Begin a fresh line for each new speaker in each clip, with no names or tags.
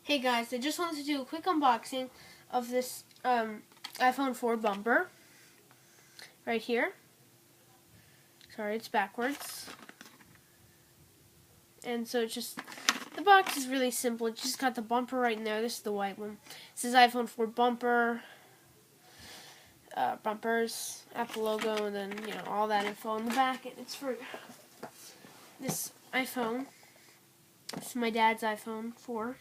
Hey guys, I just wanted to do a quick unboxing of this iPhone 4 bumper right here. Sorry, it's backwards. And so it's just, the box is really simple. It just got the bumper right in there. This is the white one. This is iPhone 4 bumper, bumpers, Apple logo, and then, all that info on the back. And it's for this iPhone. This is my dad's iPhone 4.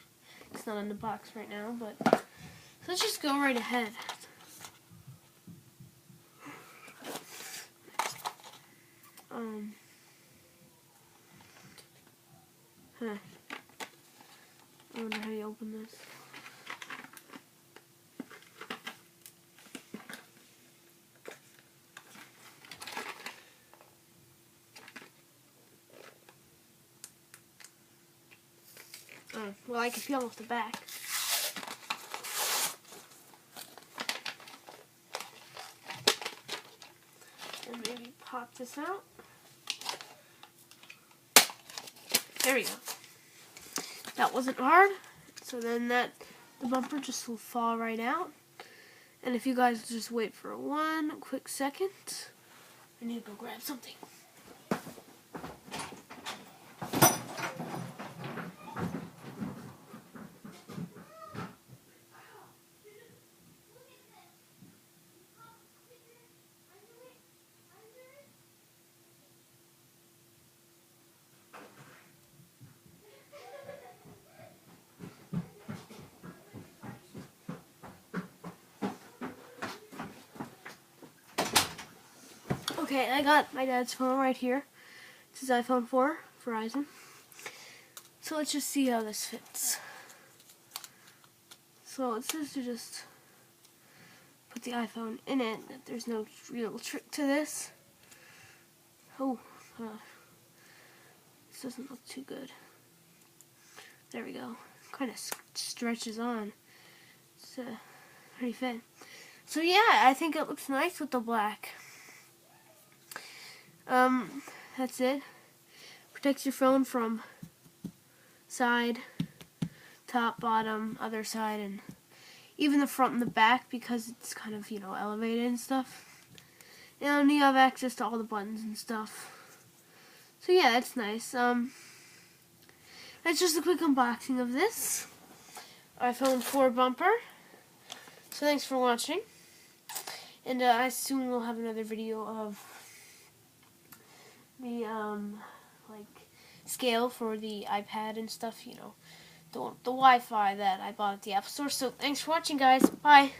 It's not in the box right now, but so let's just go right ahead. I wonder how you open this. Oh, well, I can peel off the back. And maybe pop this out. There we go. That wasn't hard. So then the bumper just will fall right out. And if you guys just wait for one quick second, I need to go grab something. Okay, I got my dad's phone right here. This is iPhone 4, Verizon. So let's just see how this fits. So it says to just put the iPhone in it. There's no real trick to this. Oh, this doesn't look too good. There we go. Kind of stretches on. It's pretty fit. So yeah, I think it looks nice with the black. That's it. Protects your phone from side, top, bottom, other side, and even the front and the back because it's kind of, elevated and stuff. And you have access to all the buttons and stuff. So yeah, that's nice. That's just a quick unboxing of this iPhone 4 bumper. So thanks for watching. And I soon will have another video of the scale for the iPad and stuff, the Wi-Fi that I bought at the App Store. So thanks for watching, guys. Bye.